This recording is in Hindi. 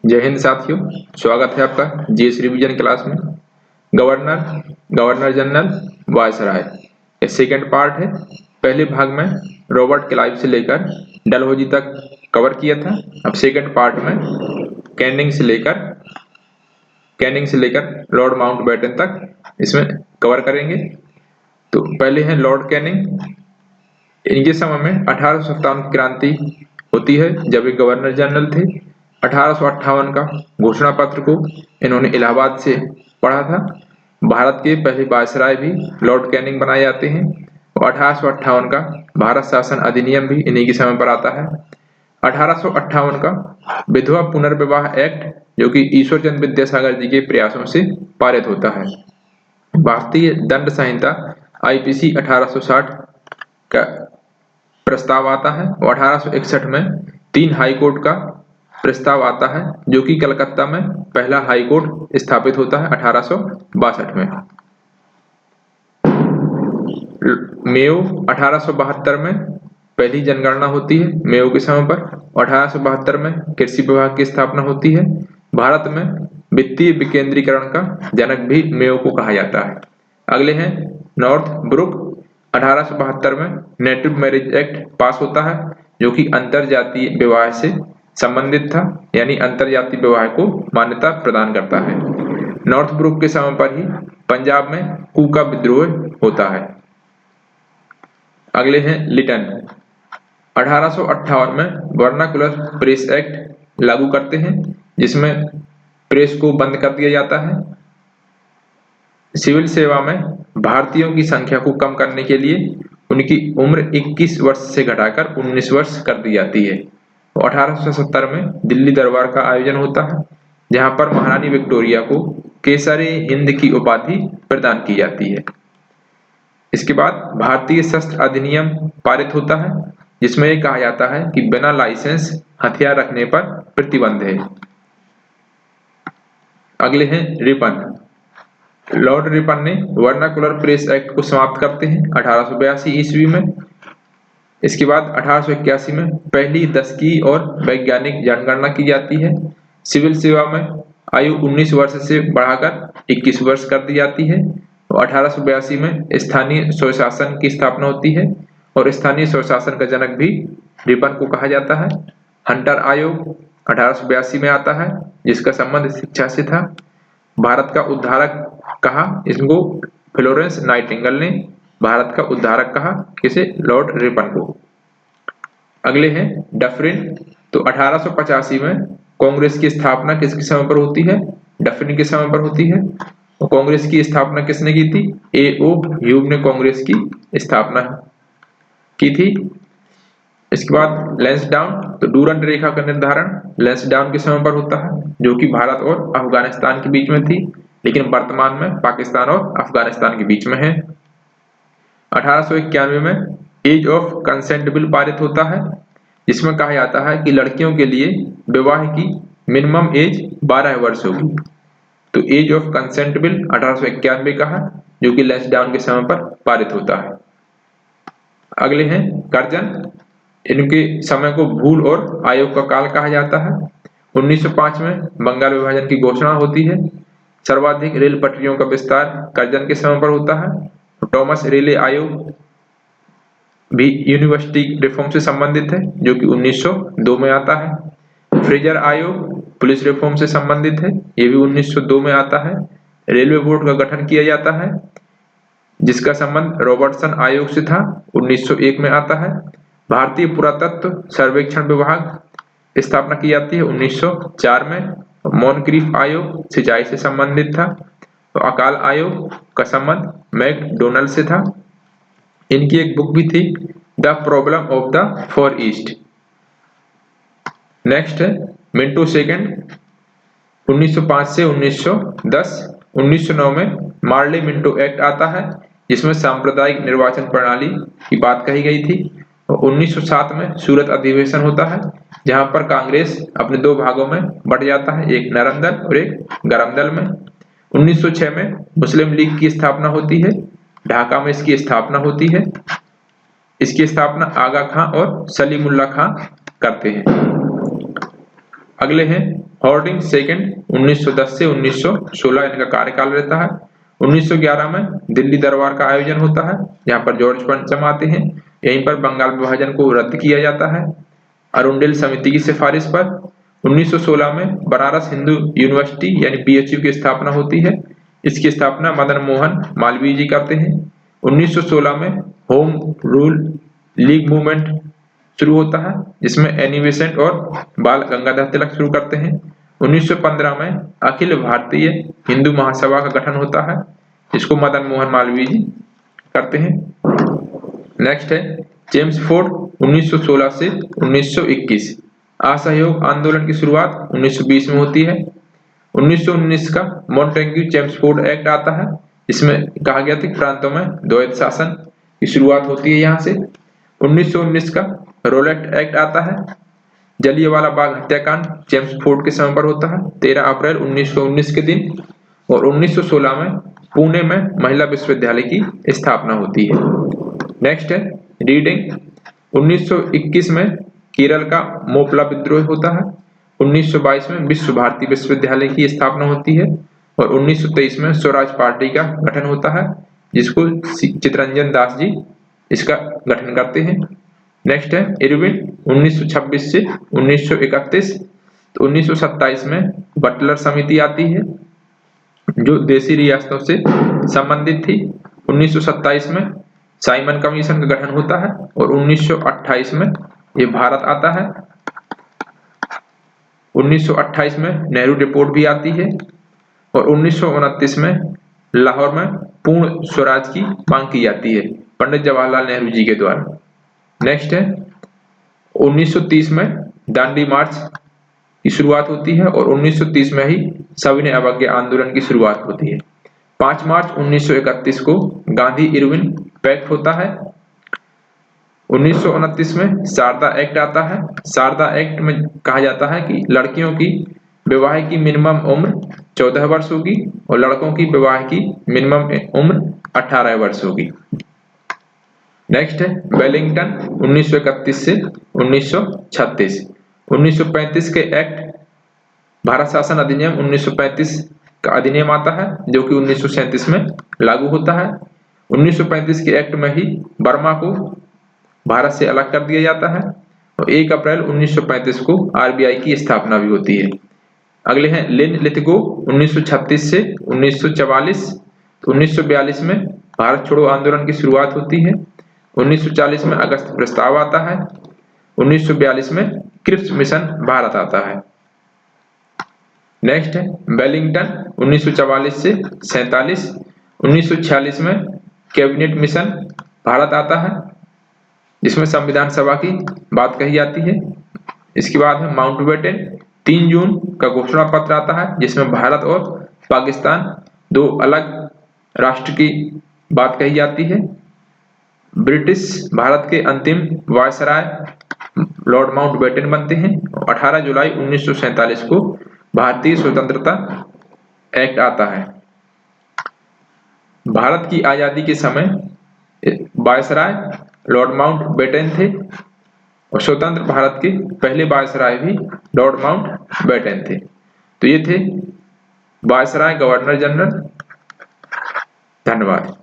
जय हिंद साथियों, स्वागत है आपका जीएस रिवीजन क्लास में। गवर्नर जनरल वायसराय ये सेकेंड पार्ट है। पहले भाग में रॉबर्ट क्लाइव से लेकर डलहौजी तक कवर किया था। अब सेकेंड पार्ट में कैनिंग से लेकर लॉर्ड माउंटबेटन तक इसमें कवर करेंगे। तो पहले है लॉर्ड कैनिंग। इनके समय में 1857 की क्रांति होती है जब ये गवर्नर जनरल थे। 1858 का घोषणा पत्र को इन्होंने इलाहाबाद से पढ़ा था। भारत के पहले वायसराय भी लॉर्ड कैनिंग बनाए जाते हैं और 1858 का भारत शासन अधिनियम भी इन्हीं के समय पर आता है। 1858 का विधवा पुनर्विवाह एक्ट जो कि ईश्वर चंद्र विद्यासागर जी के प्रयासों से पारित होता है। भारतीय दंड संहिता आईपीसी 1860 का प्रस्ताव आता है और 1861 में 3 हाई कोर्ट का प्रस्ताव आता है जो कि कलकत्ता में पहला हाई कोर्ट स्थापित होता है 1862 में। मेयो 1872 में पहली जनगणना होती है मेयो के समय पर। 1872 में कृषि विभाग की स्थापना होती है। भारत में वित्तीय विकेंद्रीकरण का जनक भी मेयो को कहा जाता है। अगले हैं नॉर्थ ब्रुक। 1872 में नेटिव मैरिज एक्ट पास होता है जो कि अंतर जातीय विवाह से संबंधित था, यानी अंतर जातीय विवाह को मान्यता प्रदान करता है। नॉर्थ ब्रुक के समय पर ही पंजाब में कूका विद्रोह होता है। अगले हैं लिटन। 1858 में वर्नाकुलर प्रेस एक्ट लागू करते हैं जिसमें प्रेस को बंद कर दिया जाता है। सिविल सेवा में भारतीयों की संख्या को कम करने के लिए उनकी उम्र 21 वर्ष से घटाकर 19 वर्ष कर दी जाती है। 1870 में दिल्ली दरबार का आयोजन होता है जहां पर महारानी विक्टोरिया को केसरे हिंद की उपाधि प्रदान की जाती है। इसके बाद भारतीय शस्त्र अधिनियम पारित होता है जिसमें यह कहा जाता है कि बिना लाइसेंस हथियार रखने पर प्रतिबंध है। अगले हैं रिपन। लॉर्ड रिपन ने वर्नाकुलर प्रेस एक्ट को समाप्त करते हैं 1882 ईस्वी में। इसके बाद 1881 में पहली दशकीय और वैज्ञानिक जनगणना की जाती है। सिविल सेवा में आयु 19 वर्ष से बढ़ाकर 21 वर्ष कर दी जाती है। 1882 में स्थानीय स्वशासन की स्थापना होती है और स्थानीय स्वशासन का जनक भी रिपन को कहा जाता है। हंटर आयोग 1882 में आता है जिसका संबंध शिक्षा से था। भारत का उद्धारक कहा इसको फ्लोरेंस नाइटिंगेल ने भारत का उद्धारक कहा किसे? लॉर्ड रिपन को। अगले हैं डफरिन। तो 1885 में कांग्रेस की स्थापना किसके समय पर होती है? डफरिन के समय पर होती है। और कांग्रेस की स्थापना किसने की थी? A.O. ह्यूम ने कांग्रेस की स्थापना की थी। इसके बाद लैंसडाउन। तो डूरंड रेखा का निर्धारण लैंसडाउन के समय पर होता है जो कि भारत और अफगानिस्तान के बीच में थी, लेकिन वर्तमान में पाकिस्तान और अफगानिस्तान के बीच में है। 1891 में एज ऑफ कंसेंट बिल पारित होता है जिसमें कहा जाता है कि लड़कियों के लिए विवाह की मिनिमम एज 12 वर्ष होगी। तो एज ऑफ कंसेंट बिल 1891 का है जो कि लैंसडाउन के समय पर पारित होता है। अगले हैं कर्जन। इनके समय को भूल और आयोग का काल कहा जाता है। 1905 में बंगाल विभाजन की घोषणा होती है। सर्वाधिक रेल पटरियों का विस्तार कर्जन के समय पर होता है। टॉमस रेले आयोग भी यूनिवर्सिटी रिफॉर्म से संबंधित है जो कि 1902 में आता है। फ्रेजर आयोग पुलिस रिफॉर्म से संबंधित है, ये भी 1902 में आता है। रेलवे बोर्ड का गठन किया जाता है जिसका संबंध रॉबर्टसन आयोग से था, 1901 में आता है। भारतीय पुरातत्व सर्वेक्षण विभाग स्थापना की जाती है 1904 में। मॉनक्रीफ आयोग सिंचाई से संबंधित था। तो अकाल आयोग का संबंध मैकडोनल्ड से था। इनकी एक बुक भी थी, the problem of the for east. Next है मिंटो सेकंड। 1905 से 1910। 1909 में मार्ले मिंटो एक्ट आता है जिसमें सांप्रदायिक निर्वाचन प्रणाली की बात कही गई थी। 1907 में सूरत अधिवेशन होता है जहां पर कांग्रेस अपने 2 भागों में बंट जाता है, एक नरम दल और एक गरम दल में। 1906 में मुस्लिम लीग की स्थापना होती है, ढाका में इसकी स्थापना होती है। इसकी स्थापना आगा खां और सलीमुल्लाह खां करते हैं। अगले हैं हॉर्डिंग सेकंड 1910 से 1916 इनका कार्यकाल रहता है। 1911 में दिल्ली दरबार का आयोजन होता है, यहाँ पर जॉर्ज पंचम आते हैं। यहीं पर बंगाल विभाजन को रद्द किया जाता है अरुंडेल समिति की सिफारिश पर। 1916 में बनारस हिंदू यूनिवर्सिटी यानी BHU की स्थापना होती है। इसकी स्थापना मदन मोहन मालवीय जी करते हैं। 1916 में होम रूल लीग मूवमेंट शुरू होता है, जिसमें एनी बेसेंट और बाल गंगाधर तिलक शुरू करते हैं। 1915 में अखिल भारतीय हिंदू महासभा का गठन होता है, जिसको मदन मोहन मालवीय जी करते हैं। नेक्स्ट है चेम्सफोर्ड 1916 से 1921। असहयोग आंदोलन की शुरुआत 1920 में होती है। 1919 का मॉन्टेग्यू चेम्सफोर्ड एक्ट आता है, इसमें कहा गया था कि प्रांतों में द्वैत शासन की शुरुआत होती है यहाँ से। 1919 का रोलेट एक्ट आता है। जलियांवाला बाग हत्याकांड चेम्सफोर्ड के समय पर होता है 13 अप्रैल 1919 के दिन। और 1916 में पुणे में महिला विश्वविद्यालय की स्थापना होती है। नेक्स्ट है रीडिंग 1921 में केरल का मोपला विद्रोह होता है। 1922 में विश्व भारती विश्वविद्यालय की स्थापना होती है और 1923 में स्वराज पार्टी का गठन होता है, जिसको चितरंजन दास जी इसका गठन करते हैं। नेक्स्ट है इरविन 1926 से 1931। तो 1927 में बटलर समिति आती है, जो देशी रियासतों से संबंधित थी। 1927 में साइमन कमीशन का गठन होता है और 1928 में ये भारत आता है। 1928 में नेहरू रिपोर्ट भी आती है और 1929 में लाहौर में पूर्ण स्वराज की मांग की जाती है पंडित जवाहरलाल नेहरू जी के द्वारा। नेक्स्ट है 1930 में दांडी मार्च की शुरुआत होती है और 1930 में ही सविनय अवज्ञा आंदोलन की शुरुआत होती है। 5 मार्च 1931 को गांधी इरविन पैक्ट होता है। 1929 में शारदा एक्ट आता है। शारदा एक्ट में कहा जाता है कि लड़कियों की विवाह की मिनिमम उम्र 14 वर्ष होगी और लड़कों की विवाह की मिनिमम उम्र 18 वर्ष होगी। नेक्स्ट है वेलिंगटन 1931 से 1936। 1935 के एक्ट भारत शासन अधिनियम 1935 का अधिनियम आता है, जो कि 1937 में लागू होता है। 1935 के एक्ट में ही बर्मा को भारत से अलग कर दिया जाता है और 1 अप्रैल 1935 को RBI की स्थापना भी होती है। अगले हैं लिन लिथगो 1936 से 1944। तो 1942 में भारत छोड़ो आंदोलन की शुरुआत होती है। 1940 में अगस्त प्रस्ताव आता है। 1942 में क्रिप्स मिशन भारत आता है। नेक्स्ट है वेलिंगटन 1944 से 47। 1946 में कैबिनेट मिशन भारत आता है, जिसमें संविधान सभा की बात कही जाती है। इसके बाद है माउंटबेटन 3 जून का घोषणा पत्र आता है, जिसमें भारत और पाकिस्तान 2 अलग राष्ट्र की बात कही जाती है। ब्रिटिश भारत के अंतिम वायसराय लॉर्ड माउंटबेटन बनते हैं। 18 जुलाई 1947 को भारतीय स्वतंत्रता एक्ट आता है। भारत की आजादी के समय वायसराय लॉर्ड माउंटबेटन थे और स्वतंत्र भारत के पहले वायसराय भी लॉर्ड माउंटबेटन थे। तो ये थे वायसराय गवर्नर जनरल। धन्यवाद।